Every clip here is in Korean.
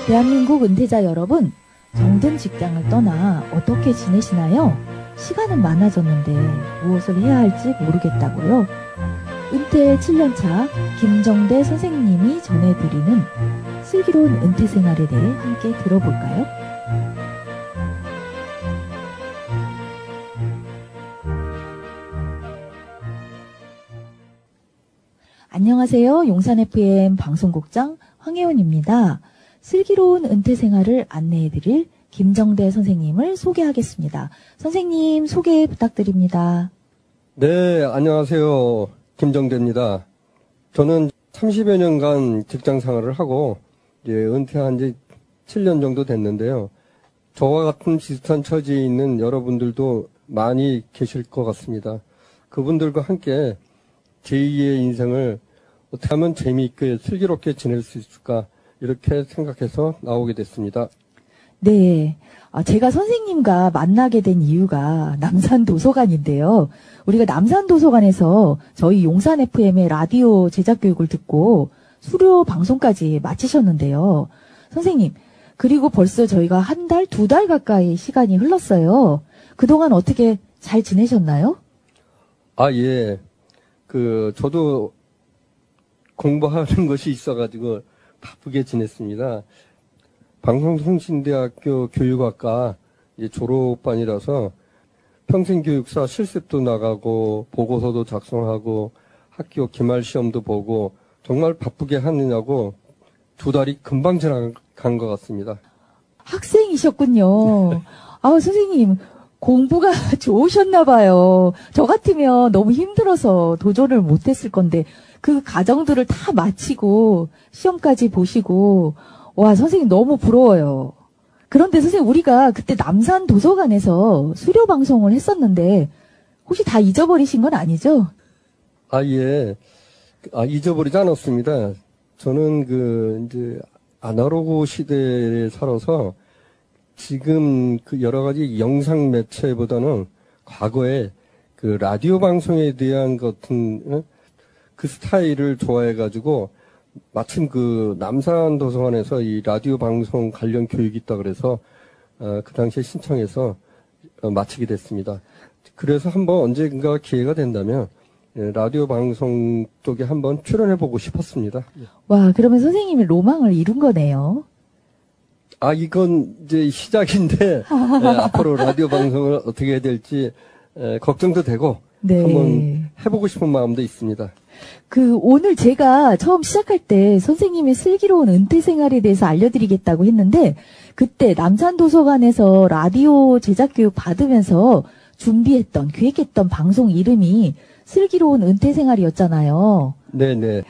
대한민국 은퇴자 여러분, 정든 직장을 떠나 어떻게 지내시나요? 시간은 많아졌는데 무엇을 해야 할지 모르겠다고요? 은퇴 7년차 김정대 선생님이 전해드리는 슬기로운 은퇴 생활에 대해 함께 들어볼까요? 안녕하세요. 용산 FM 방송국장 황혜원입니다. 슬기로운 은퇴 생활을 안내해드릴 김정대 선생님을 소개하겠습니다. 선생님 소개 부탁드립니다. 네, 안녕하세요. 김정대입니다. 저는 30여 년간 직장 생활을 하고 이제 은퇴한 지 7년 정도 됐는데요. 저와 같은 비슷한 처지에 있는 여러분들도 많이 계실 것 같습니다. 그분들과 함께 제2의 인생을 어떻게 하면 재미있게 슬기롭게 지낼 수 있을까 이렇게 생각해서 나오게 됐습니다. 네. 제가 선생님과 만나게 된 이유가 남산도서관인데요. 우리가 남산도서관에서 저희 용산 FM의 라디오 제작 교육을 듣고 수료 방송까지 마치셨는데요. 선생님, 그리고 벌써 저희가 한 달, 2달 가까이 시간이 흘렀어요. 그동안 어떻게 잘 지내셨나요? 예. 저도 공부하는 것이 있어가지고 바쁘게 지냈습니다. 방송통신대학교 교육학과 졸업반이라서 평생교육사 실습도 나가고 보고서도 작성하고 학교 기말시험도 보고 정말 바쁘게 하느냐고 2달이 금방 지나간 것 같습니다. 학생이셨군요. 선생님 공부가 좋으셨나 봐요. 저 같으면 너무 힘들어서 도전을 못했을 건데 그 과정들을 다 마치고 시험까지 보시고 와, 선생님 너무 부러워요. 그런데 선생님 우리가 그때 남산 도서관에서 수료 방송을 했었는데 혹시 다 잊어버리신 건 아니죠? 예. 잊어버리지 않았습니다. 저는 이제 아날로그 시대에 살아서 지금 여러 가지 영상 매체보다는 과거에 라디오 방송에 대한 같은 그 스타일을 좋아해가지고 마침 남산 도서관에서 이 라디오 방송 관련 교육이 있다 그래서 그 당시에 신청해서 마치게 됐습니다. 그래서 한번 언젠가 기회가 된다면 라디오 방송 쪽에 한번 출연해보고 싶었습니다. 와, 그러면 선생님이 로망을 이룬 거네요. 이건 이제 시작인데 앞으로 라디오 방송을 어떻게 해야 될지 걱정도 되고 네. 한번 해보고 싶은 마음도 있습니다. 오늘 제가 처음 시작할 때 선생님의 슬기로운 은퇴 생활에 대해서 알려드리겠다고 했는데 그때 남산도서관에서 라디오 제작 교육 받으면서 기획했던 방송 이름이 슬기로운 은퇴 생활이었잖아요. 네네.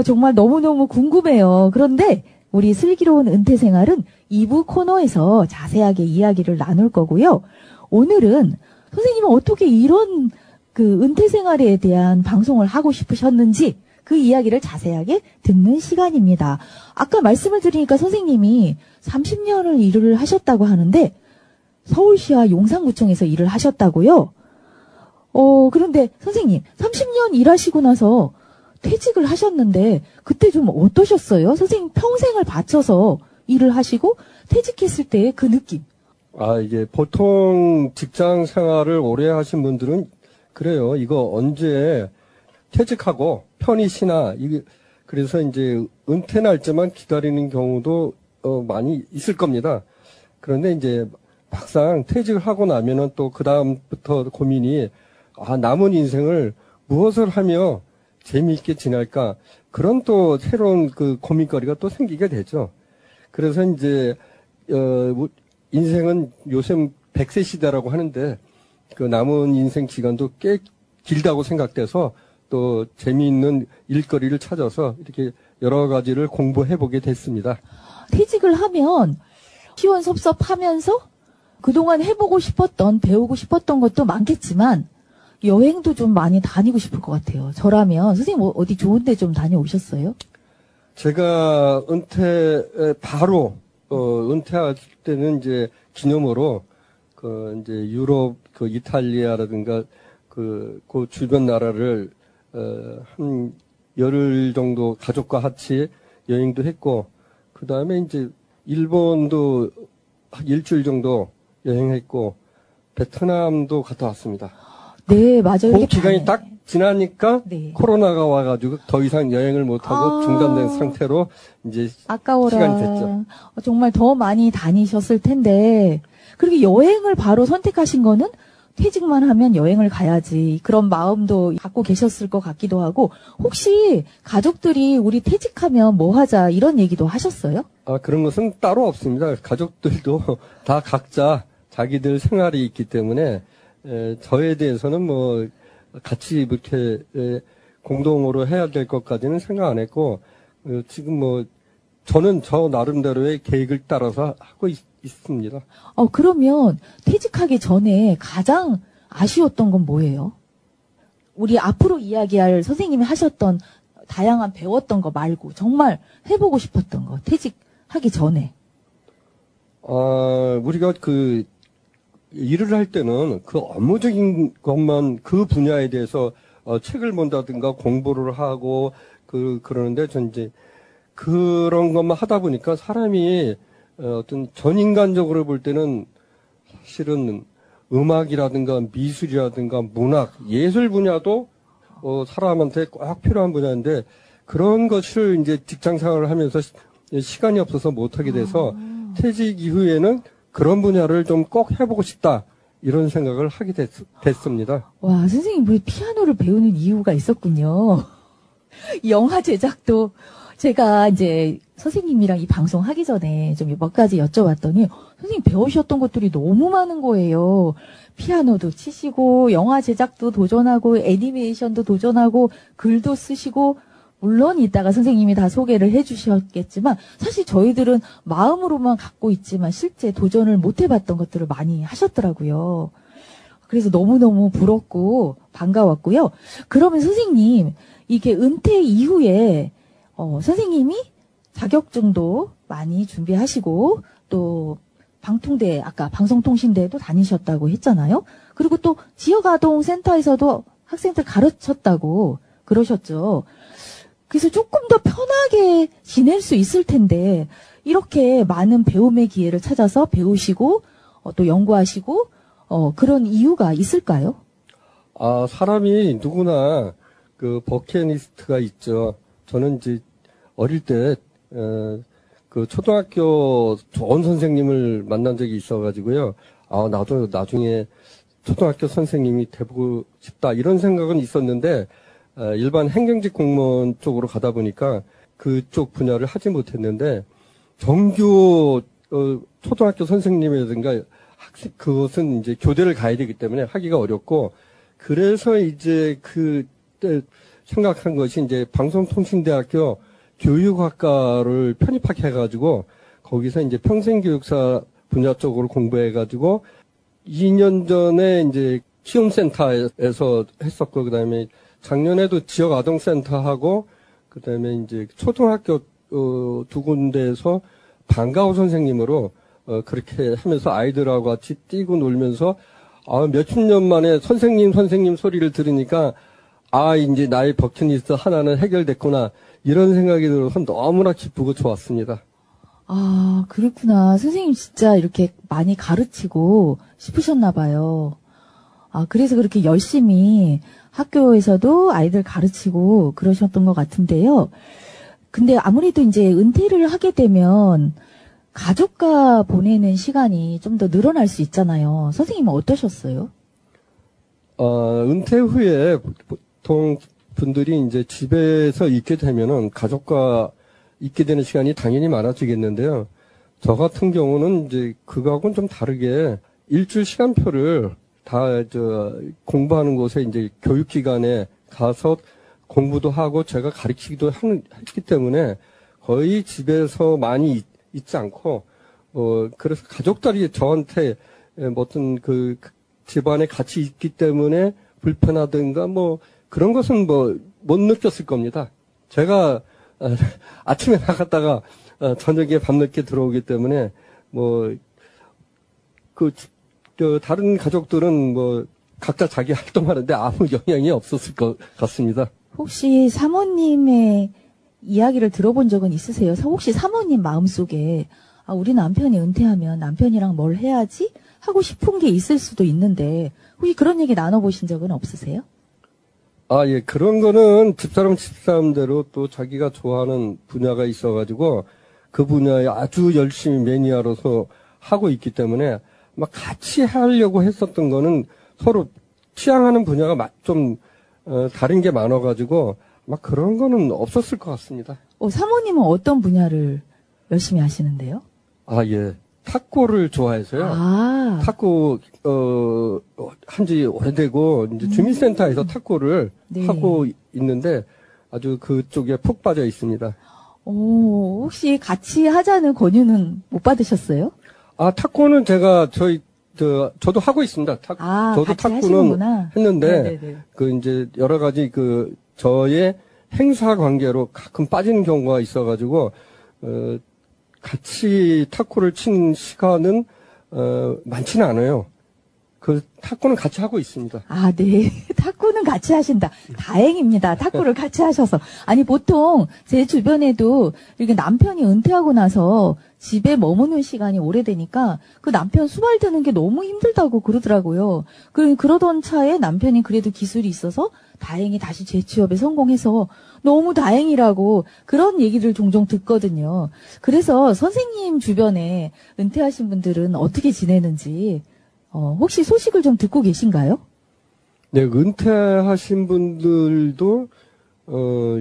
정말 너무너무 궁금해요. 그런데 우리 슬기로운 은퇴 생활은 2부 코너에서 자세하게 이야기를 나눌 거고요. 오늘은 선생님은 어떻게 이런 은퇴 생활에 대한 방송을 하고 싶으셨는지 그 이야기를 자세하게 듣는 시간입니다. 아까 말씀을 드리니까 선생님이 30년을 일을 하셨다고 하는데 서울시와 용산구청에서 일을 하셨다고요? 그런데 선생님 30년 일하시고 나서 퇴직을 하셨는데 그때 좀 어떠셨어요? 선생님 평생을 바쳐서 일을 하시고 퇴직했을 때의 그 느낌. 이게 보통 직장 생활을 오래 하신 분들은 그래요. 이거 언제 퇴직하고 편히 쉬나. 그래서 이제 은퇴 날짜만 기다리는 경우도 많이 있을 겁니다. 그런데 이제 막상 퇴직을 하고 나면은 또 그다음부터 고민이 남은 인생을 무엇을 하며 재미있게 지낼까. 그런 또 새로운 고민거리가 또 생기게 되죠. 그래서 이제 인생은 요새 100세 시대라고 하는데 남은 인생 기간도 꽤 길다고 생각돼서 또 재미있는 일거리를 찾아서 이렇게 여러 가지를 공부해보게 됐습니다. 퇴직을 하면 시원섭섭하면서 그동안 해보고 싶었던, 배우고 싶었던 것도 많겠지만 여행도 좀 많이 다니고 싶을 것 같아요. 저라면 선생님 어디 좋은 데 좀 다녀오셨어요? 제가 바로 은퇴할 때는 이제 기념으로 이제 유럽 이탈리아라든가 그 주변 나라를 한 열흘 정도 가족과 같이 여행도 했고 그다음에 이제 일본도 한 일주일 정도 여행했고 베트남도 갔다 왔습니다. 네, 맞아요. 그 기간이 딱 지나니까 네. 코로나가 와가지고 더 이상 여행을 못하고 중단된 상태로 이제 아까워라. 시간이 됐죠. 정말 더 많이 다니셨을 텐데 그렇게 여행을 바로 선택하신 거는 퇴직만 하면 여행을 가야지 그런 마음도 갖고 계셨을 것 같기도 하고 혹시 가족들이 우리 퇴직하면 뭐 하자 이런 얘기도 하셨어요? 그런 것은 따로 없습니다. 가족들도 다 각자 자기들 생활이 있기 때문에 저에 대해서는 뭐 같이 이렇게 공동으로 해야 될 것까지는 생각 안 했고 지금 뭐 저는 저 나름대로의 계획을 따라서 하고 있습니다. 그러면 퇴직하기 전에 가장 아쉬웠던 건 뭐예요? 우리 앞으로 이야기할 선생님이 하셨던 다양한 배웠던 거 말고 정말 해보고 싶었던 거 퇴직하기 전에. 우리가 그 일을 할 때는 그 업무적인 것만 그 분야에 대해서 책을 본다든가 공부를 하고 그러는데 전 이제 그런 것만 하다 보니까 사람이 어떤 전인간적으로 볼 때는 사실은 음악이라든가 미술이라든가 문학, 예술 분야도 사람한테 꼭 필요한 분야인데 그런 것을 이제 직장 생활을 하면서 시간이 없어서 못하게 돼서 퇴직 이후에는 그런 분야를 좀 꼭 해보고 싶다. 이런 생각을 하게 됐습니다. 와, 선생님, 왜 피아노를 배우는 이유가 있었군요. 영화 제작도 제가 이제 선생님이랑 이 방송 하기 전에 좀 몇 가지 여쭤봤더니 선생님 배우셨던 것들이 너무 많은 거예요. 피아노도 치시고, 영화 제작도 도전하고, 애니메이션도 도전하고, 글도 쓰시고, 물론 이따가 선생님이 다 소개를 해주셨겠지만 사실 저희들은 마음으로만 갖고 있지만 실제 도전을 못 해봤던 것들을 많이 하셨더라고요. 그래서 너무너무 부럽고 반가웠고요. 그러면 선생님 이게 은퇴 이후에 선생님이 자격증도 많이 준비하시고 또 방통대 아까 방송통신대도 다니셨다고 했잖아요. 그리고 또 지역아동센터에서도 학생들 가르쳤다고 그러셨죠. 그래서 조금 더 편하게 지낼 수 있을 텐데 이렇게 많은 배움의 기회를 찾아서 배우시고 또 연구하시고 그런 이유가 있을까요? 사람이 누구나 그 버킷리스트가 있죠. 저는 이제 어릴 때 그 초등학교 좋은 선생님을 만난 적이 있어가지고요. 나도 나중에 초등학교 선생님이 되고 싶다 이런 생각은 있었는데 일반 행정직 공무원 쪽으로 가다 보니까 그쪽 분야를 하지 못했는데 정규 초등학교 선생님이라든가 그것은 이제 교대를 가야 되기 때문에 하기가 어렵고 그래서 이제 그때 생각한 것이 이제 방송통신대학교 교육학과를 편입학해가지고 거기서 이제 평생교육사 분야 쪽으로 공부해가지고 2년 전에 이제 키움센터에서 했었고 그다음에 작년에도 지역아동센터하고 그다음에 이제 초등학교 두 군데에서 방과후 선생님으로 그렇게 하면서 아이들하고 같이 뛰고 놀면서 몇십 년 만에 선생님 소리를 들으니까 이제 나의 버킷리스트 하나는 해결됐구나 이런 생각이 들어서 너무나 기쁘고 좋았습니다. 그렇구나. 선생님 진짜 이렇게 많이 가르치고 싶으셨나 봐요. 그래서 그렇게 열심히 학교에서도 아이들 가르치고 그러셨던 것 같은데요. 근데 아무래도 이제 은퇴를 하게 되면 가족과 보내는 시간이 좀 더 늘어날 수 있잖아요. 선생님은 어떠셨어요? 은퇴 후에 보통 분들이 이제 집에서 있게 되면은 가족과 있게 되는 시간이 당연히 많아지겠는데요. 저 같은 경우는 이제 그거하고는 좀 다르게 일주일 시간표를 다 공부하는 곳에 이제 교육기관에 가서 공부도 하고 제가 가르치기도 했기 때문에 거의 집에서 많이 있지 않고 그래서 가족들이 저한테 어떤 그 집안에 같이 있기 때문에 불편하든가 그런 것은 못 느꼈을 겁니다. 제가 아침에 나갔다가 저녁에 밤늦게 들어오기 때문에 다른 가족들은 각자 자기 활동하는데 아무 영향이 없었을 것 같습니다. 혹시 사모님의 이야기를 들어본 적은 있으세요? 혹시 사모님 마음속에 아, 우리 남편이 은퇴하면 남편이랑 뭘 해야지 하고 싶은 게 있을 수도 있는데 혹시 그런 얘기 나눠보신 적은 없으세요? 아, 예, 그런 거는 집사람대로 또 자기가 좋아하는 분야가 있어가지고 그 분야에 아주 열심히 매니아로서 하고 있기 때문에 막 같이 하려고 했었던 거는 서로 취향하는 분야가 좀 다른 게 많아가지고 막 그런 거는 없었을 것 같습니다. 사모님은 어떤 분야를 열심히 하시는데요? 아, 예. 탁구를 좋아해서요. 아, 탁구, 한지 오래되고, 이제 주민센터에서 탁구를 네. 하고 있는데, 아주 그쪽에 푹 빠져 있습니다. 혹시 같이 하자는 권유는 못 받으셨어요? 아, 탁구는 제가, 저도 하고 있습니다. 아, 저도 같이 탁구는 하시는구나. 했는데, 네네네. 이제 여러 가지 저의 행사 관계로 가끔 빠지는 경우가 있어가지고, 같이 탁구를 치는 시간은 많지는 않아요. 그 탁구는 같이 하고 있습니다. 아, 네. 탁구는 같이 하신다. 다행입니다. 탁구를 같이 하셔서. 아니, 보통 제 주변에도 이렇게 남편이 은퇴하고 나서 집에 머무는 시간이 오래되니까 그 남편 수발 드는 게 너무 힘들다고 그러더라고요. 그러던 차에 남편이 그래도 기술이 있어서 다행히 다시 재취업에 성공해서 너무 다행이라고 그런 얘기를 종종 듣거든요. 그래서 선생님 주변에 은퇴하신 분들은 어떻게 지내는지 혹시 소식을 좀 듣고 계신가요? 네, 은퇴하신 분들도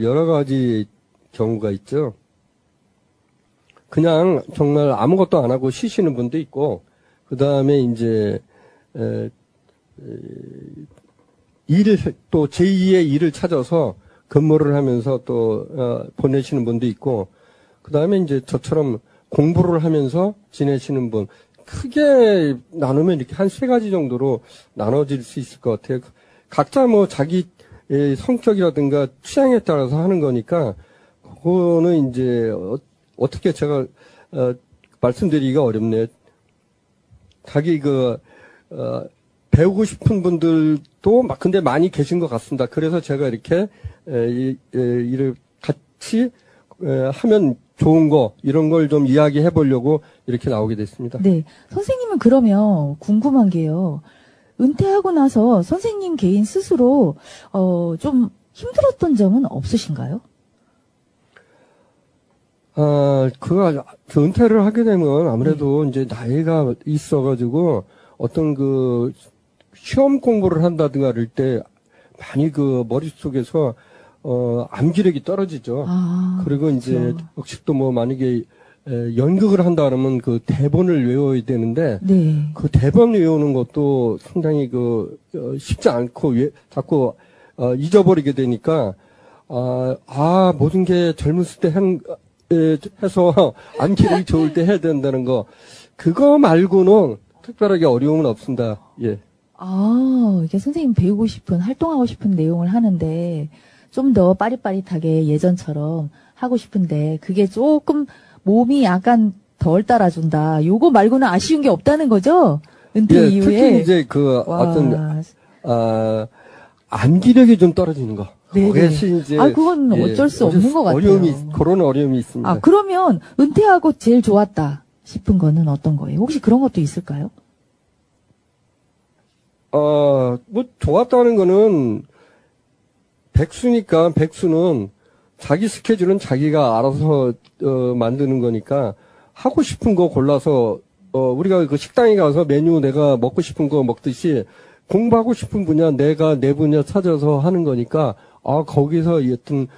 여러 가지 경우가 있죠. 그냥 정말 아무것도 안 하고 쉬시는 분도 있고, 그 다음에 이제 또 제2의 일을 찾아서 근무를 하면서 또 보내시는 분도 있고, 그 다음에 이제 저처럼 공부를 하면서 지내시는 분, 크게 나누면 이렇게 한 3가지 정도로 나눠질 수 있을 것 같아요. 각자 뭐 자기 성격이라든가 취향에 따라서 하는 거니까, 그거는 이제 어떻게 제가 말씀드리기가 어렵네요. 자기 배우고 싶은 분들도 근데 많이 계신 것 같습니다. 그래서 제가 이렇게 일을 같이 하면 좋은 거 이런 걸 좀 이야기해 보려고 이렇게 나오게 됐습니다. 네. 선생님은 그러면 궁금한 게요. 은퇴하고 나서 선생님 개인 스스로 좀 힘들었던 점은 없으신가요? 은퇴를 하게 되면 아무래도 이제 나이가 있어가지고 어떤 시험 공부를 한다든가 그럴 때 많이 머릿속에서 암기력이 떨어지죠. 아, 그리고 이제 그렇죠. 혹시 또 뭐 만약에 연극을 한다 그러면 그 대본을 외워야 되는데 네. 그 대본 외우는 것도 상당히 쉽지 않고 자꾸 잊어버리게 되니까 모든 게 젊었을 때 해서 암기력이 좋을 때 해야 된다는 거 그거 말고는 특별하게 어려움은 없습니다. 예. 이게 선생님 배우고 싶은, 활동하고 싶은 내용을 하는데, 좀 더 빠릿빠릿하게 예전처럼 하고 싶은데, 그게 조금 몸이 약간 덜 따라준다. 요거 말고는 아쉬운 게 없다는 거죠? 은퇴 예, 이후에. 특히 이제 암기력이 좀 떨어지는 거. 네네. 그것이 이제. 그건 어쩔 수 없는 것 같아요. 그런 어려움이 있습니다. 그러면 은퇴하고 제일 좋았다 싶은 거는 어떤 거예요? 혹시 그런 것도 있을까요? 좋았다는 거는, 백수는 자기 스케줄은 자기가 알아서, 만드는 거니까, 하고 싶은 거 골라서, 우리가 식당에 가서 메뉴 내가 먹고 싶은 거 먹듯이, 공부하고 싶은 분야, 내가 내 분야 찾아서 하는 거니까, 거기서 어떤,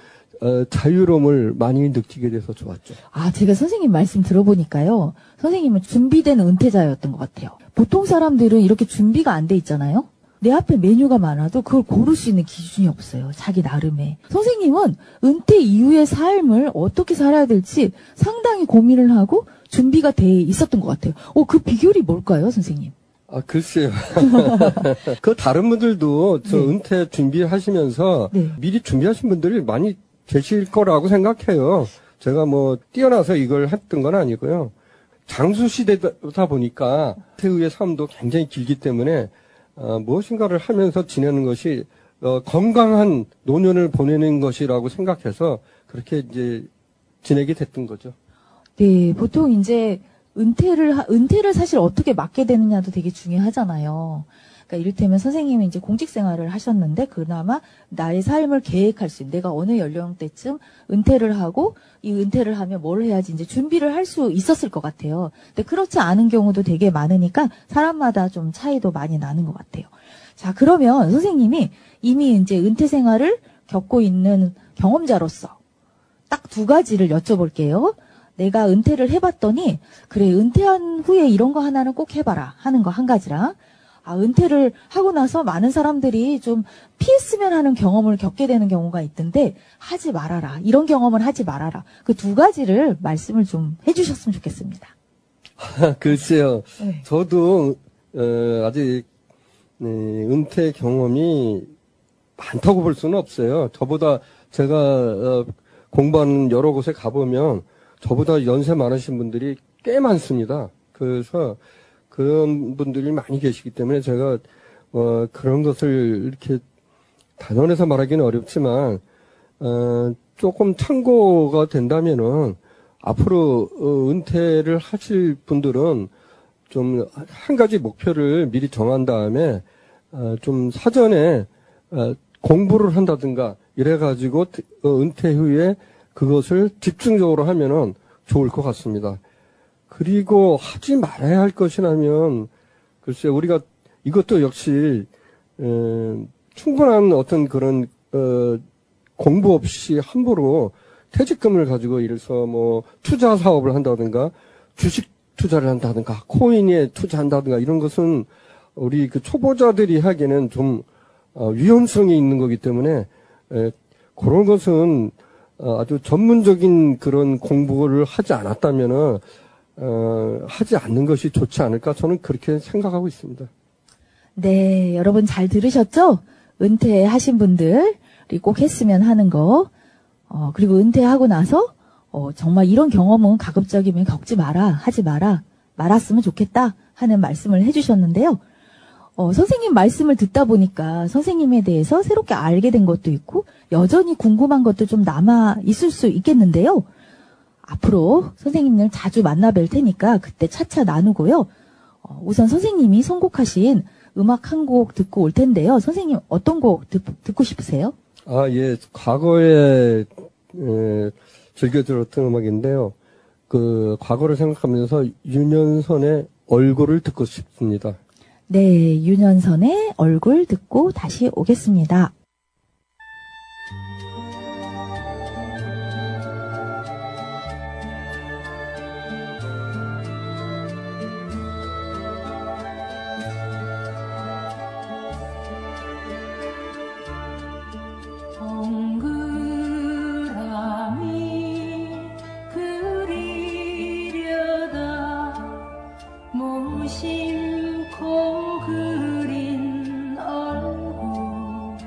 자유로움을 많이 느끼게 돼서 좋았죠. 제가 선생님 말씀 들어보니까요. 선생님은 준비된 은퇴자였던 것 같아요. 보통 사람들은 이렇게 준비가 안 돼 있잖아요. 내 앞에 메뉴가 많아도 그걸 고를 수 있는 기준이 없어요. 자기 나름의. 선생님은 은퇴 이후의 삶을 어떻게 살아야 될지 상당히 고민을 하고 준비가 돼 있었던 것 같아요. 그 비결이 뭘까요, 선생님? 글쎄요. 다른 분들도 네. 은퇴 준비하시면서 네. 미리 준비하신 분들이 많이 계실 거라고 생각해요. 제가 뛰어나서 이걸 했던 건 아니고요. 장수시대다 보니까 은퇴 삶도 굉장히 길기 때문에 무엇인가를 하면서 지내는 것이 건강한 노년을 보내는 것이라고 생각해서 그렇게 이제 지내게 됐던 거죠. 네, 보통 이제 은퇴를 사실 어떻게 맞게 되느냐도 되게 중요하잖아요. 그러니까 이를테면 선생님이 이제 공직 생활을 하셨는데 그나마 나의 삶을 계획할 수 있는, 내가 어느 연령대쯤 은퇴를 하고 이 은퇴를 하면 뭘 해야지 이제 준비를 할 수 있었을 것 같아요. 근데 그렇지 않은 경우도 되게 많으니까 사람마다 좀 차이도 많이 나는 것 같아요. 자, 그러면 선생님이 이미 이제 은퇴 생활을 겪고 있는 경험자로서 딱 두 가지를 여쭤볼게요. 내가 은퇴를 해봤더니 그래, 은퇴한 후에 이런 거 하나는 꼭 해봐라 하는 거 한 가지랑, 은퇴를 하고 나서 많은 사람들이 좀 피했으면 하는 경험을 겪게 되는 경우가 있던데 하지 말아라, 이런 경험을 하지 말아라, 그 두 가지를 말씀을 좀 해주셨으면 좋겠습니다. 글쎄요. 네. 저도 아직 은퇴 경험이 많다고 볼 수는 없어요. 저보다 제가 공부하는 여러 곳에 가보면 저보다 연세 많으신 분들이 꽤 많습니다. 그래서 그런 분들이 많이 계시기 때문에 제가 그런 것을 이렇게 단언해서 말하기는 어렵지만 조금 참고가 된다면은 앞으로 은퇴를 하실 분들은 좀 한 가지 목표를 미리 정한 다음에 좀 사전에 공부를 한다든가 이래가지고 은퇴 후에 그것을 집중적으로 하면은 좋을 것 같습니다. 그리고 하지 말아야 할 것이라면 글쎄 우리가 이것도 역시 충분한 어떤 그런 공부 없이 함부로 퇴직금을 가지고 이래서 뭐 투자 사업을 한다든가 주식 투자를 한다든가 코인에 투자한다든가 이런 것은 우리 그 초보자들이 하기에는 좀 위험성이 있는 거기 때문에 그런 것은 아주 전문적인 그런 공부를 하지 않았다면은 하지 않는 것이 좋지 않을까, 저는 그렇게 생각하고 있습니다. 네, 여러분 잘 들으셨죠? 은퇴하신 분들이 꼭 했으면 하는 거, 그리고 은퇴하고 나서 정말 이런 경험은 가급적이면 겪지 마라, 하지 마라, 말았으면 좋겠다 하는 말씀을 해주셨는데요. 선생님 말씀을 듣다 보니까 선생님에 대해서 새롭게 알게 된 것도 있고 여전히 궁금한 것도 좀 남아 있을 수 있겠는데요. 앞으로 선생님을 자주 만나 뵐 테니까 그때 차차 나누고요. 우선 선생님이 선곡하신 음악 한 곡 듣고 올 텐데요. 선생님 어떤 곡 듣고 싶으세요? 예. 과거에 즐겨 들었던 음악인데요. 그 과거를 생각하면서 윤현선의 얼굴을 듣고 싶습니다. 네, 윤현선의 얼굴 듣고 다시 오겠습니다. 무심코 그린 얼굴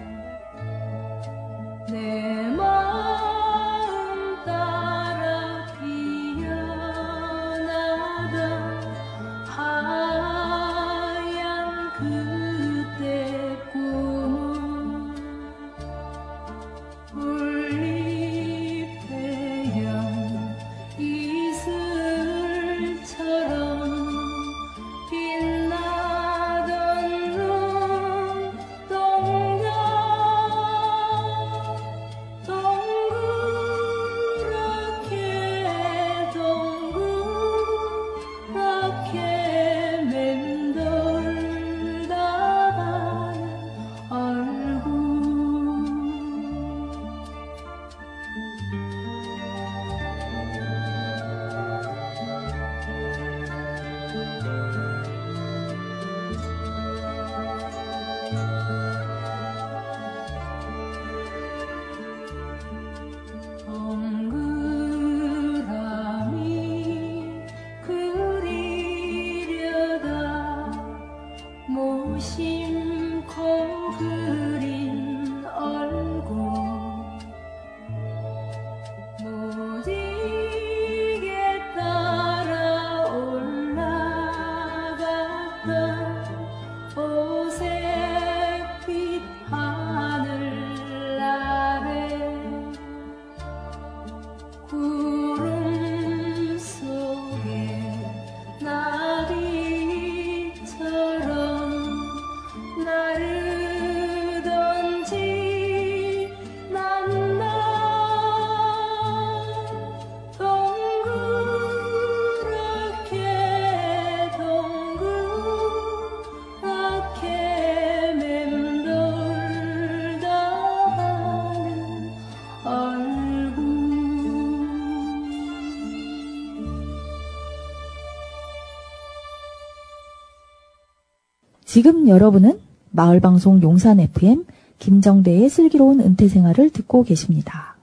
지금 여러분은 마을방송 용산 FM 김정대의 슬기로운 은퇴 생활을 듣고 계십니다.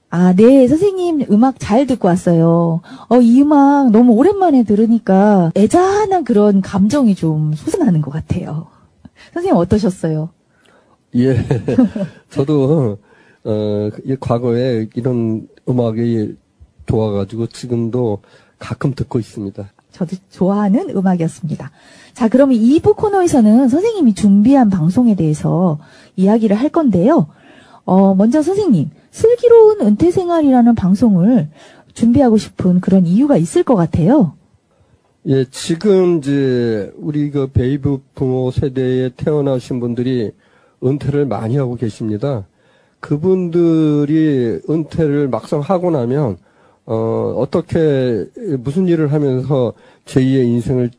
아, 네, 선생님 음악 잘 듣고 왔어요. 이 음악 너무 오랜만에 들으니까 애잔한 그런 감정이 좀 솟아나는 것 같아요. 선생님 어떠셨어요? 예, 저도 과거에 이런 음악이 좋아가지고 지금도 가끔 듣고 있습니다. 저도 좋아하는 음악이었습니다. 자, 그러면 2부 코너에서는 선생님이 준비한 방송에 대해서 이야기를 할 건데요. 먼저 선생님, 슬기로운 은퇴생활이라는 방송을 준비하고 싶은 그런 이유가 있을 것 같아요. 예, 지금 이제 우리 그 베이비 부모 세대에 태어나신 분들이 은퇴를 많이 하고 계십니다. 그분들이 은퇴를 막상 하고 나면 어떻게 무슨 일을 하면서 제2의 인생을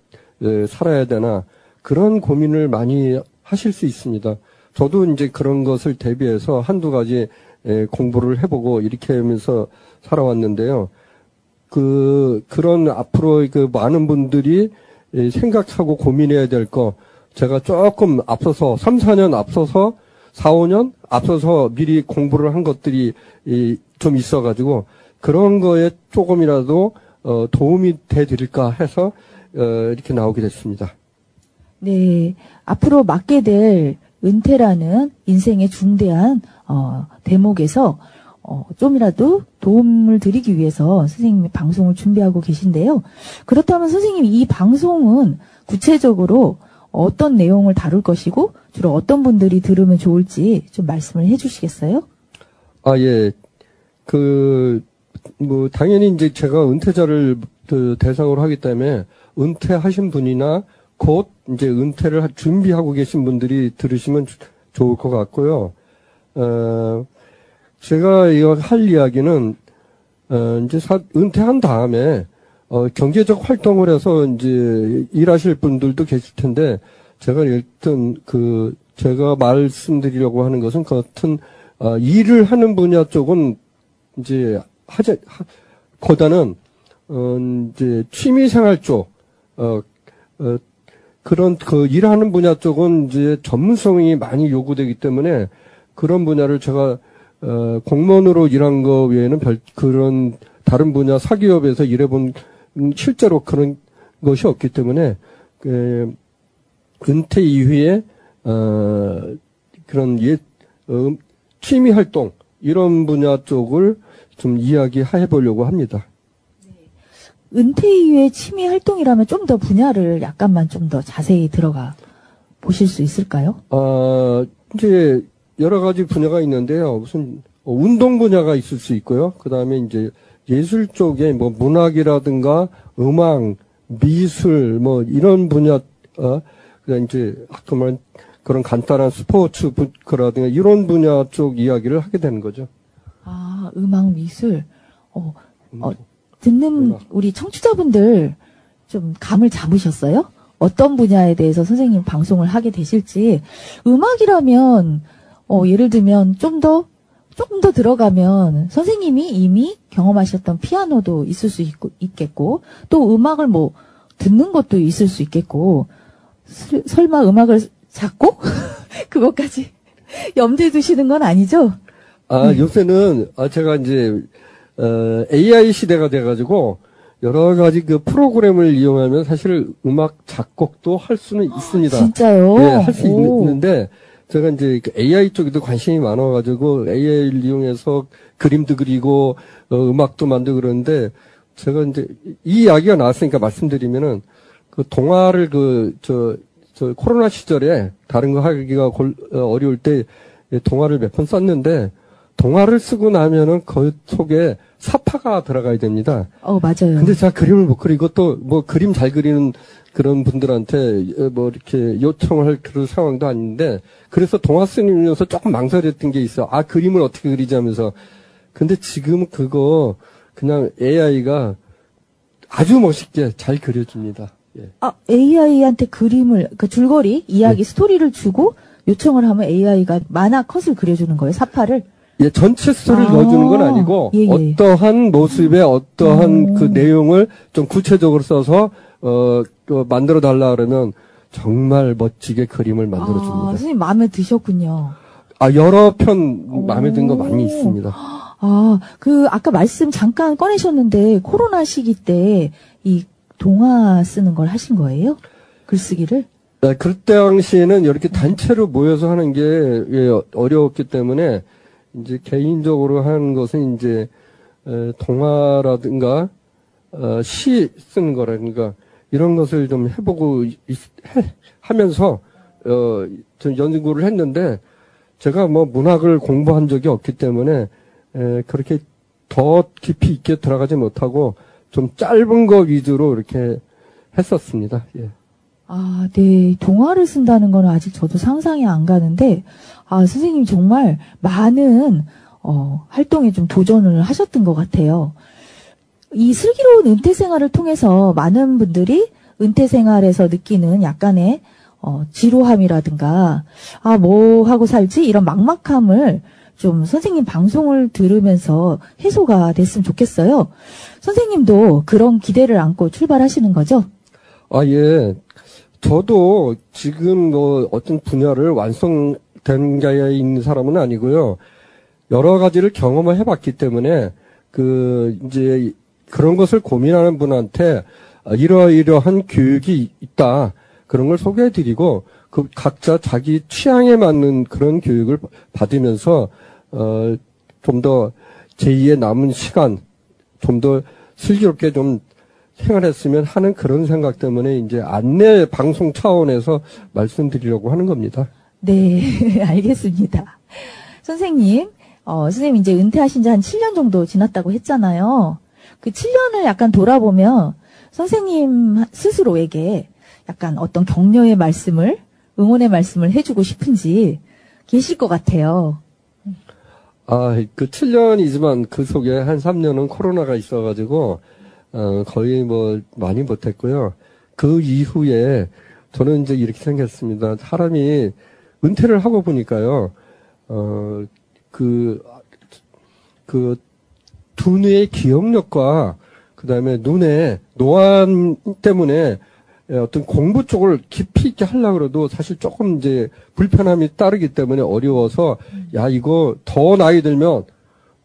살아야 되나 그런 고민을 많이 하실 수 있습니다. 저도 이제 그런 것을 대비해서 한두 가지 공부를 해보고 이렇게 하면서 살아왔는데요. 그런 앞으로 그 많은 분들이 생각하고 고민해야 될 거 제가 조금 앞서서 3, 4년 앞서서 4, 5년 앞서서 미리 공부를 한 것들이 좀 있어가지고 그런 거에 조금이라도 도움이 되드릴까 해서 이렇게 나오게 됐습니다. 네, 앞으로 맡게 될 은퇴라는 인생의 중대한 대목에서 좀이라도 도움을 드리기 위해서 선생님이 방송을 준비하고 계신데요. 그렇다면 선생님 이 방송은 구체적으로 어떤 내용을 다룰 것이고 주로 어떤 분들이 들으면 좋을지 좀 말씀을 해주시겠어요? 아, 예. 당연히 이제 제가 은퇴자를 대상으로 하기 때문에 은퇴하신 분이나 곧 이제 은퇴를 준비하고 계신 분들이 들으시면 좋을 것 같고요. 제가 이거 할 이야기는, 이제 은퇴한 다음에, 경제적 활동을 해서 이제 일하실 분들도 계실 텐데, 제가 일단 제가 말씀드리려고 하는 것은 같은, 일을 하는 분야 쪽은 이제 보다는, 이제 취미생활 쪽, 그런 일하는 분야 쪽은 이제 전문성이 많이 요구되기 때문에 그런 분야를 제가 공무원으로 일한 거 외에는 그런 다른 분야 사기업에서 일해본 실제로 그런 것이 없기 때문에 은퇴 이후에 그런 취미 활동 이런 분야 쪽을 좀 이야기해 보려고 합니다. 은퇴 이후의 취미 활동이라면 좀 더 분야를 약간만 좀 더 자세히 들어가 보실 수 있을까요? 이제 여러 가지 분야가 있는데요. 무슨 운동 분야가 있을 수 있고요. 그다음에 이제 예술 쪽에 뭐 문학이라든가 음악, 미술 뭐 이런 분야 그다음 이제 정말 그런 간단한 스포츠 그라든가 이런 분야 쪽 이야기를 하게 되는 거죠. 아, 음악, 미술. 듣는 우리 청취자분들 좀 감을 잡으셨어요? 어떤 분야에 대해서 선생님 방송을 하게 되실지. 음악이라면 예를 들면 좀 더 들어가면 선생님이 이미 경험하셨던 피아노도 있을 수 있겠고 또 음악을 뭐 듣는 것도 있을 수 있겠고 설마 음악을 작곡? 그것까지 염두에 두시는 건 아니죠? 요새는 제가 이제 AI 시대가 돼가지고 여러 가지 그 프로그램을 이용하면 사실 음악 작곡도 할 수는 있습니다. 진짜요? 네, 할 수 있는데 제가 이제 AI 쪽에도 관심이 많아가지고 AI를 이용해서 그림도 그리고 음악도 만들고 그러는데 제가 이제 이 이야기가 나왔으니까 말씀드리면은 그 동화를 저 코로나 시절에 다른 거 하기가 어려울 때 동화를 몇 편 썼는데 동화를 쓰고 나면은 그 속에 사파가 들어가야 됩니다. 맞아요. 근데 제가 그림을 못 그리고 또 뭐 그림 잘 그리는 그런 분들한테 뭐 이렇게 요청을 할 그런 상황도 아닌데 그래서 동화 쓰면서 조금 망설였던 게 있어. 그림을 어떻게 그리지 하면서. 근데 지금 그거 그냥 AI가 아주 멋있게 잘 그려줍니다. 예. AI한테 그림을, 줄거리, 이야기, 스토리를 주고 요청을 하면 AI가 만화 컷을 그려주는 거예요, 사파를? 예, 전체 스토리를 넣어주는 건 아니고, 예. 어떠한 모습에 어떠한 그 내용을 좀 구체적으로 써서, 만들어 달라 그러면, 정말 멋지게 그림을 만들어줍니다. 선생님 마음에 드셨군요. 여러 편 마음에 든 거 많이 있습니다. 아까 말씀 잠깐 꺼내셨는데, 코로나 시기 때 이 동화 쓰는 걸 하신 거예요? 글쓰기를? 네, 그때 당시에는 이렇게 단체로 모여서 하는 게 어려웠기 때문에, 이제 개인적으로 한 것은 이제, 동화라든가, 시 쓰는 거라든가, 이런 것을 좀 해보고 하면서, 좀 연구를 했는데, 제가 뭐 문학을 공부한 적이 없기 때문에, 그렇게 더 깊이 있게 들어가지 못하고, 좀 짧은 거 위주로 이렇게 했었습니다. 예. 네. 동화를 쓴다는 건 아직 저도 상상이 안 가는데, 선생님 정말 많은, 활동에 좀 도전을 하셨던 것 같아요. 이 슬기로운 은퇴 생활을 통해서 많은 분들이 은퇴 생활에서 느끼는 약간의, 지루함이라든가, 뭐 하고 살지? 이런 막막함을 좀 선생님 방송을 들으면서 해소가 됐으면 좋겠어요. 선생님도 그런 기대를 안고 출발하시는 거죠? 예. 저도 지금 뭐 어떤 분야를 완성된 자에 있는 사람은 아니고요. 여러 가지를 경험을 해봤기 때문에 이제 그런 것을 고민하는 분한테 이러이러한 교육이 있다. 그런 걸 소개해드리고 각자 자기 취향에 맞는 그런 교육을 받으면서 좀 더 제2의 남은 시간 좀 더 슬기롭게 좀 생활했으면 하는 그런 생각 때문에 이제 안내 방송 차원에서 말씀드리려고 하는 겁니다. 네, 알겠습니다. 선생님 이제 은퇴하신 지 한 7년 정도 지났다고 했잖아요. 그 7년을 약간 돌아보면 선생님 스스로에게 약간 어떤 격려의 말씀을, 응원의 말씀을 해주고 싶은지 계실 것 같아요. 그 7년이지만 그 속에 한 3년은 코로나가 있어가지고, 거의 뭐 많이 못했고요. 그 이후에 저는 이제 이렇게 생겼습니다. 사람이 은퇴를 하고 보니까요, 두뇌의 기억력과 그 다음에 눈의 노안 때문에 어떤 공부 쪽을 깊이 있게 하려고 그래도 사실 조금 이제 불편함이 따르기 때문에 어려워서 이거 더 나이 들면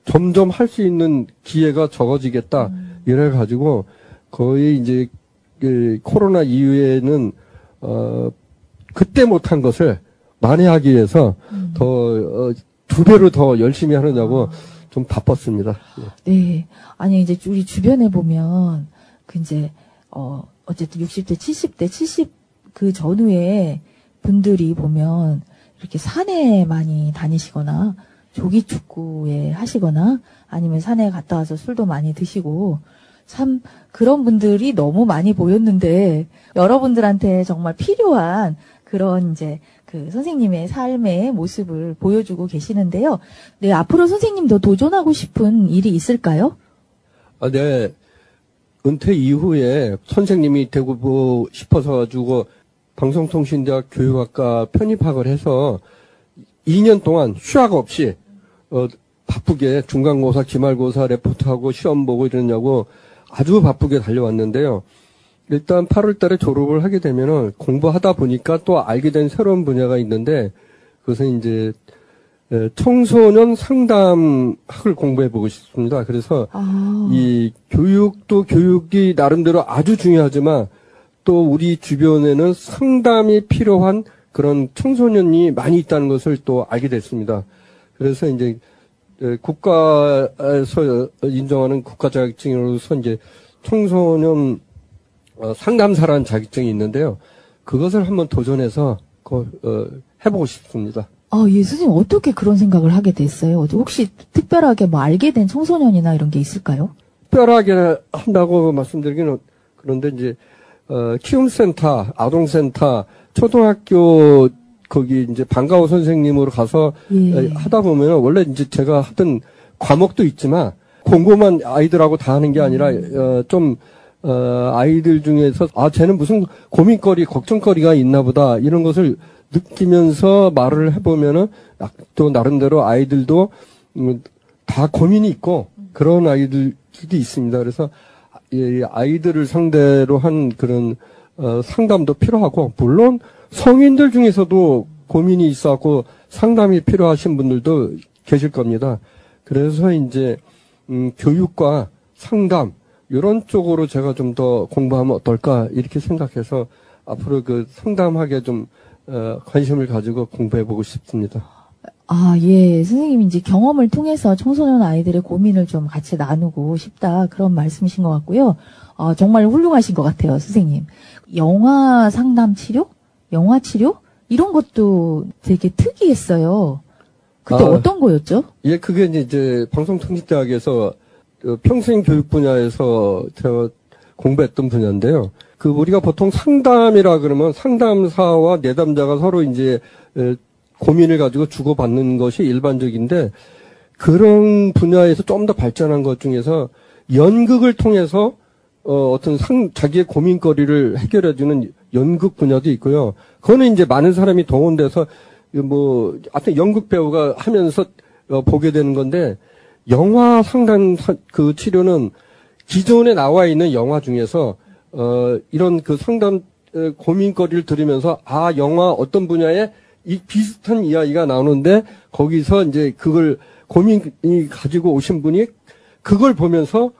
점점 할 수 있는 기회가 적어지겠다. 이래가지고 거의 이제 코로나 이후에는 그때 못한 것을 만회하기 위해서 더 2배로 더 열심히 하느냐고 좀 바빴습니다. 네. 아니 이제 우리 주변에 보면 어쨌든 60대, 70대, 70 그 전후에 분들이 보면 이렇게 산에 많이 다니시거나 조기 축구에 하시거나 아니면 산에 갔다 와서 술도 많이 드시고 참 그런 분들이 너무 많이 보였는데 여러분들한테 정말 필요한 그런 이제 그 선생님의 삶의 모습을 보여주고 계시는데요. 네, 앞으로 선생님도 도전하고 싶은 일이 있을까요? 네. 은퇴 이후에 선생님이 되고 싶어서 가지고 방송통신대학 교육학과 편입학을 해서 2년 동안 휴학 없이 바쁘게 중간고사, 기말고사 레포트하고 시험 보고 이러냐고 아주 바쁘게 달려왔는데요. 일단 8월 달에 졸업을 하게 되면은 공부하다 보니까 또 알게 된 새로운 분야가 있는데 그것은 이제 청소년 상담학을 공부해보고 싶습니다. 그래서 이 교육도 교육이 나름대로 아주 중요하지만 또 우리 주변에는 상담이 필요한 그런 청소년이 많이 있다는 것을 또 알게 됐습니다. 그래서 이제 국가에서 인정하는 국가 자격증으로서 이제 청소년 상담사라는 자격증이 있는데요. 그것을 한번 도전해서 해보고 싶습니다. 예, 선생님 어떻게 그런 생각을 하게 됐어요? 혹시 특별하게 뭐 알게 된 청소년이나 이런 게 있을까요? 특별하게 한다고 말씀드리기는 그런데 이제 키움센터, 아동센터, 초등학교 거기 이제 방과후 선생님으로 가서 하다 보면 원래 이제 제가 하던 과목도 있지만 공부만 아이들하고 다 하는 게 아니라 아이들 중에서 쟤는 무슨 고민거리, 걱정거리가 있나 보다 이런 것을 느끼면서 말을 해보면은 또 나름대로 아이들도 다 고민이 있고 그런 아이들도 있습니다. 그래서 아이들을 상대로 한 그런 상담도 필요하고, 물론 성인들 중에서도 고민이 있어갖고 상담이 필요하신 분들도 계실 겁니다. 그래서 이제 교육과 상담 이런 쪽으로 제가 좀 더 공부하면 어떨까 이렇게 생각해서 앞으로 그 상담학에 좀 관심을 가지고 공부해보고 싶습니다. 아, 예. 선생님이 이제 경험을 통해서 청소년 아이들의 고민을 좀 같이 나누고 싶다. 그런 말씀이신 것 같고요. 정말 훌륭하신 것 같아요, 선생님. 영화 상담 치료? 영화 치료? 이런 것도 되게 특이했어요. 그때 어떤 거였죠? 예, 그게 이제 방송통신대학에서 평생 교육 분야에서 제가 공부했던 분야인데요. 그 우리가 보통 상담이라 그러면 상담사와 내담자가 서로 이제 고민을 가지고 주고받는 것이 일반적인데, 그런 분야에서 좀 더 발전한 것 중에서 연극을 통해서 어떤 자기의 고민거리를 해결해주는 연극 분야도 있고요. 그거는 이제 많은 사람이 동원돼서 하여튼 연극 배우가 하면서 보게 되는 건데, 영화 상담 그 치료는 기존에 나와 있는 영화 중에서 이런 그 상담 고민거리를 들으면서 영화 어떤 분야에 이 비슷한 이야기가 나오는데, 거기서 이제 그걸 고민이 가지고 오신 분이 그걸 보면서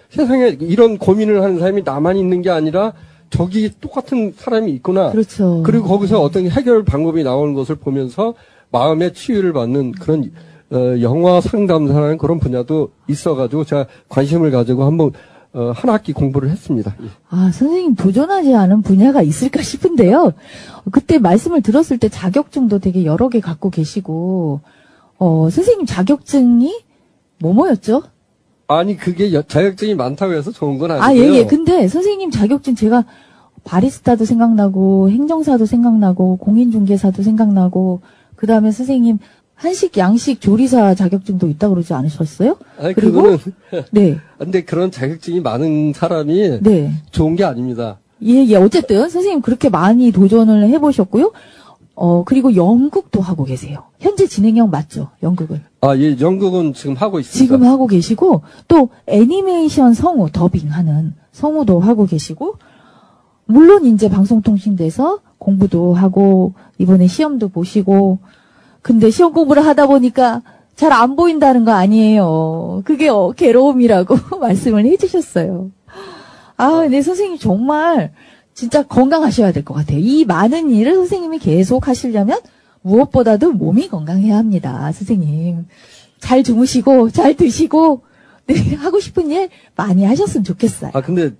세상에 이런 고민을 하는 사람이 나만 있는 게 아니라 저기 똑같은 사람이 있구나. 그렇죠. 그리고 거기서 어떤 해결 방법이 나오는 것을 보면서 마음의 치유를 받는 그런 영화 상담사라는 그런 분야도 있어가지고 제가 관심을 가지고 한번 한 학기 공부를 했습니다. 선생님 도전하지 않은 분야가 있을까 싶은데요. 그때 말씀을 들었을 때 자격증도 되게 여러 개 갖고 계시고, 선생님 자격증이 뭐였죠? 아니, 그게 자격증이 많다고 해서 좋은 건 아니고요. 예. 근데 선생님 자격증 제가 바리스타도 생각나고, 행정사도 생각나고, 공인중개사도 생각나고, 그 다음에 선생님 한식, 양식, 조리사 자격증도 있다고 그러지 않으셨어요? 그리고 그거는 네. 근데 그런 자격증이 많은 사람이 좋은 게 아닙니다. 예. 어쨌든 선생님 그렇게 많이 도전을 해보셨고요. 그리고 연극도 하고 계세요. 현재 진행형 맞죠? 연극은. 예. 연극은 지금 하고 있습니다. 지금 하고 계시고, 또 애니메이션 성우, 더빙하는 성우도 하고 계시고, 물론 이제 방송통신대에서 공부도 하고, 이번에 시험도 보시고, 근데 시험 공부를 하다 보니까 잘 안 보인다는 거 아니에요. 그게 괴로움이라고 말씀을 해주셨어요. 근데 선생님 정말 진짜 건강하셔야 될 것 같아요. 이 많은 일을 선생님이 계속 하시려면 무엇보다도 몸이 건강해야 합니다. 선생님. 잘 주무시고, 잘 드시고, 네, 하고 싶은 일 많이 하셨으면 좋겠어요. 근데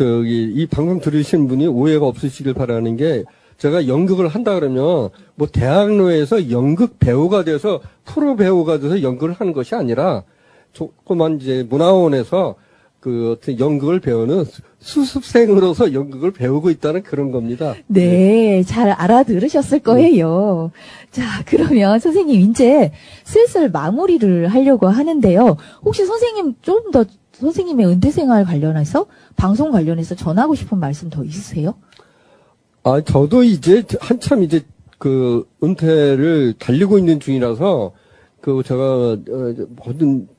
이 방송 들으신 분이 오해가 없으시길 바라는 게, 제가 연극을 한다 그러면 대학로에서 연극 배우가 돼서 프로 배우가 돼서 연극을 하는 것이 아니라 조그만 이제 문화원에서 그 어떤 연극을 배우는 수습생으로서 연극을 배우고 있다는 그런 겁니다. 네, 잘 알아들으셨을 거예요. 자, 그러면 선생님 이제 슬슬 마무리를 하려고 하는데요. 혹시 선생님 좀 더 선생님의 은퇴 생활 관련해서 방송 관련해서 전하고 싶은 말씀 더 있으세요? 저도 이제 한참 이제 그 은퇴를 달리고 있는 중이라서 제가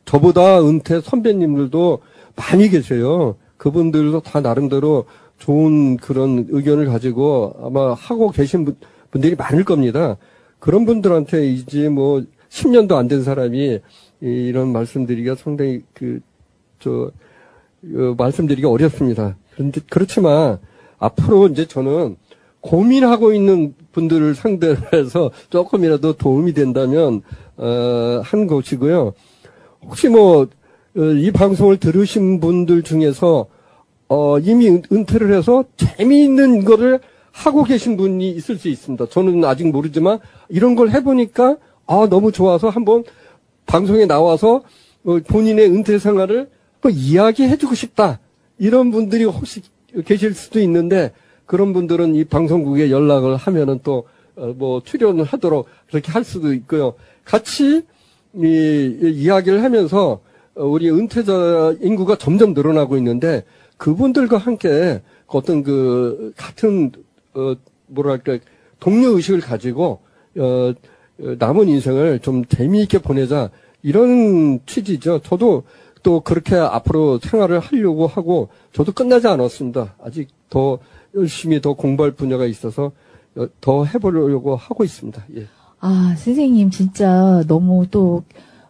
저보다 은퇴 선배님들도 많이 계세요. 그분들도 다 나름대로 좋은 그런 의견을 가지고 아마 하고 계신 분들이 많을 겁니다. 그런 분들한테 이제 10년도 안 된 사람이 이런 말씀드리기가 상당히 말씀드리기가 어렵습니다. 그렇지만 앞으로 이제 저는 고민하고 있는 분들을 상대로 해서 조금이라도 도움이 된다면 한 것이고요. 혹시 이 방송을 들으신 분들 중에서 이미 은퇴를 해서 재미있는 거를 하고 계신 분이 있을 수 있습니다. 저는 아직 모르지만 이런 걸 해보니까 너무 좋아서 한번 방송에 나와서 본인의 은퇴 생활을 이야기해주고 싶다. 이런 분들이 혹시 계실 수도 있는데, 그런 분들은 이 방송국에 연락을 하면은 또 출연을 하도록 그렇게 할 수도 있고요. 같이 이야기를 하면서 우리 은퇴자 인구가 점점 늘어나고 있는데, 그분들과 함께 어떤 같은 동료 의식을 가지고 남은 인생을 좀 재미있게 보내자, 이런 취지죠. 저도 또 그렇게 앞으로 생활을 하려고 하고 저도 끝나지 않았습니다. 아직 더 열심히 더 공부할 분야가 있어서 더 해보려고 하고 있습니다. 예. 아, 선생님 진짜 너무 또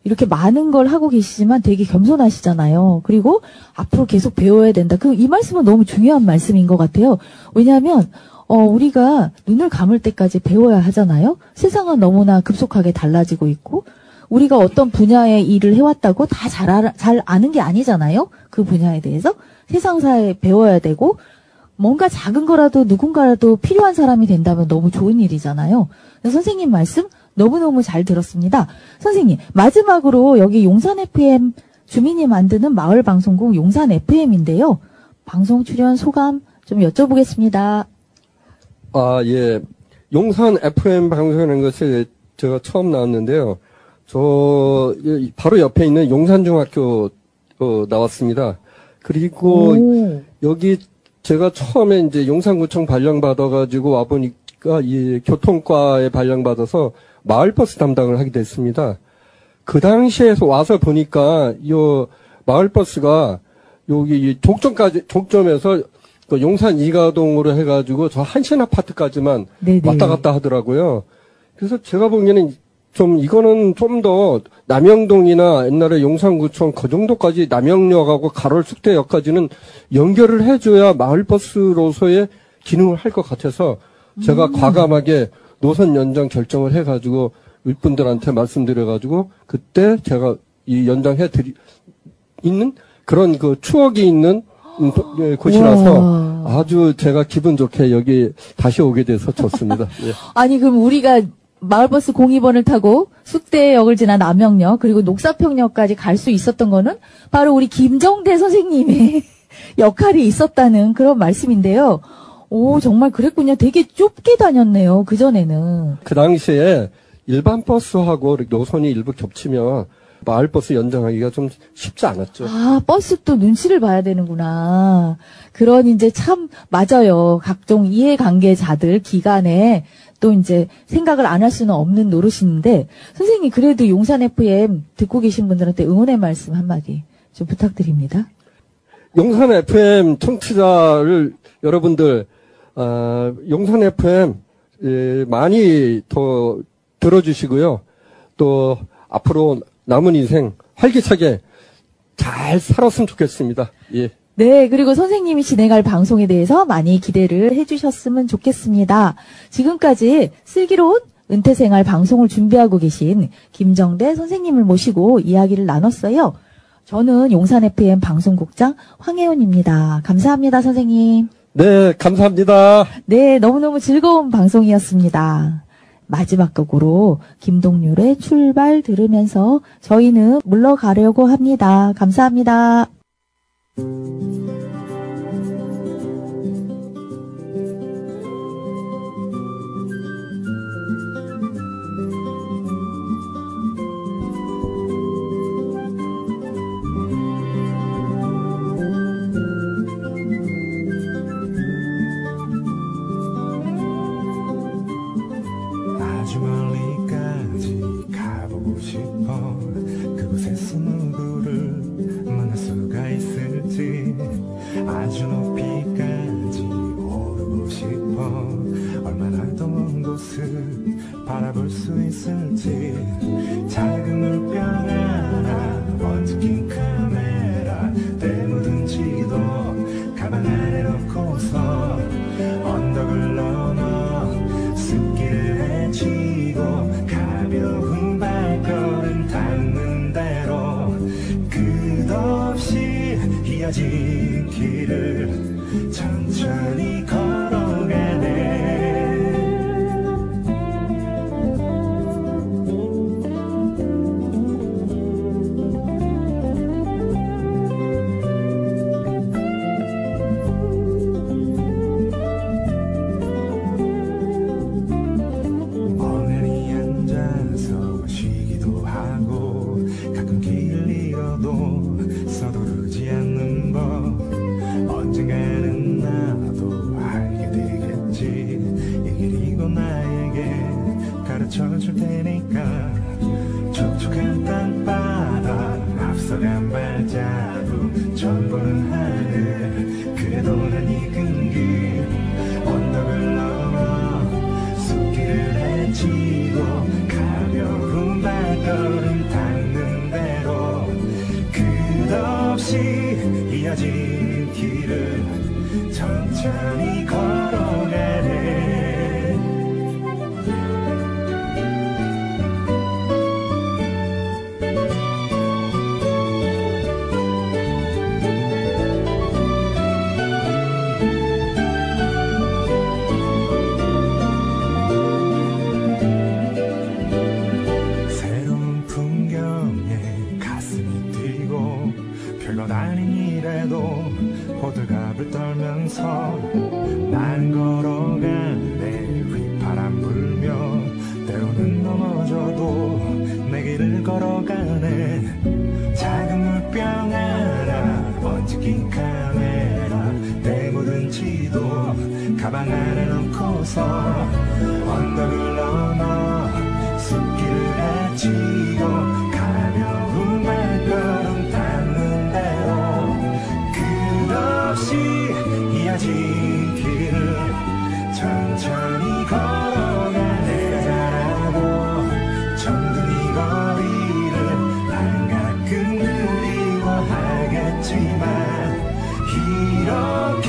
이렇게 많은 걸 하고 계시지만 되게 겸손하시잖아요. 그리고 앞으로 계속 배워야 된다. 이 말씀은 너무 중요한 말씀인 것 같아요. 왜냐하면 우리가 눈을 감을 때까지 배워야 하잖아요. 세상은 너무나 급속하게 달라지고 있고 우리가 어떤 분야의 일을 해왔다고 다 잘 아는 게 아니잖아요. 그 분야에 대해서 세상사에 배워야 되고 뭔가 작은 거라도 누군가라도 필요한 사람이 된다면 너무 좋은 일이잖아요. 선생님 말씀 너무너무 잘 들었습니다. 선생님, 마지막으로 여기 용산 FM 주민이 만드는 마을 방송국 용산 FM인데요. 방송 출연 소감 좀 여쭤보겠습니다. 아, 예. 용산 FM 방송이라는 것이 제가 처음 나왔는데요. 바로 옆에 있는 용산중학교 나왔습니다. 그리고 여기 제가 처음에 이제 용산구청 발령받아가지고 와보니까 이 교통과에 발령받아서 마을버스 담당을 하게 됐습니다. 그 당시에 와서 보니까 이 마을버스가 여기 족점에서 그 용산 이가동으로 해가지고 저 한신 아파트까지만 네네. 왔다 갔다 하더라고요. 그래서 제가 보기에는 이거는 좀 더 남영동이나 옛날에 용산구청 그 정도까지 남영역하고 가롤 숙대역까지는 연결을 해줘야 마을버스로서의 기능을 할 것 같아서 제가 과감하게 노선 연장 결정을 해가지고 윗분들한테 말씀드려가지고 그때 제가 이 있는 그런 그 추억이 있는 곳이라서 아주 제가 기분 좋게 여기 다시 오게 돼서 좋습니다. 예. 아니 그럼 우리가 마을버스 02번을 타고 숙대역을 지나 남영역 그리고 녹사평역까지 갈 수 있었던 거는 바로 우리 김정대 선생님의 역할이 있었다는 그런 말씀인데요. 오, 정말 그랬군요. 되게 좁게 다녔네요. 그전에는. 그 당시에 일반 버스하고 노선이 일부 겹치면 마을버스 연장하기가 좀 쉽지 않았죠. 아, 버스도 눈치를 봐야 되는구나. 그런 이제 참 맞아요. 각종 이해관계자들 기간에 또 이제 생각을 안 할 수는 없는 노릇인데 선생님 그래도 용산 FM 듣고 계신 분들한테 응원의 말씀 한마디 좀 부탁드립니다. 용산 FM 청취자를 여러분들 용산 FM 많이 더 들어주시고요. 또 앞으로 남은 인생 활기차게 잘 살았으면 좋겠습니다. 예. 네, 그리고 선생님이 진행할 방송에 대해서 많이 기대를 해주셨으면 좋겠습니다. 지금까지 슬기로운 은퇴생활 방송을 준비하고 계신 김정대 선생님을 모시고 이야기를 나눴어요. 저는 용산 FM 방송국장 황혜원입니다. 감사합니다, 선생님. 네, 감사합니다. 네, 너무너무 즐거운 방송이었습니다. 마지막 곡으로 김동률의 출발 들으면서 저희는 물러가려고 합니다. 감사합니다. 아주 멀리까지 가보고 싶어. 그곳에서 누구를 만날 수가 있을지. 아주 높이까지 오르고 싶어. 얼마나 더 먼 곳을 바라볼 수 있을지. 작은 물병 하나, 먼지 낀 카메라, 때 묻은 지도 가방 안에 넣고서 언덕을 넘어 습기를 헤치고 가벼운 발걸음 닿는 대로 끝없이 휘어진 길을 천천히 걸어가네. 멍하니 앉아서 쉬기도 하고 가끔 길 잃어도 서두르지 않는 법. 언젠가는 나도 알게 되겠지. 이 길이고 나에게 가르쳐줄 테니까. 촉촉한 땅바닥 앞서 굴러간 발자국 처음 보는 하늘 그래도 난 이끈 길 언덕을 넘어 숲길을 헤치고 가벼운 발걸음 닿는 대로 끝없이 이어진 길을 천천히 걸어가네 새로운 풍경에 가슴이 뛰고 별것 아닌 일에도 호들갑을 떨면서 난 걸어가네 휘파람 불며 때로는 넘어져도 내 길을 걸어가네 작은 물병 하나 먼지 낀 카메라 내 묻은 지도 가방 안에 넣고서 언덕을 넘어 숲길을 헤치고 가벼운 발걸음 닿는 대로 끝없이 이어진 길을 천천히 걸어가 내가 잘하고 정든 이 거리를 난 가끔 그리워하겠지만 이렇게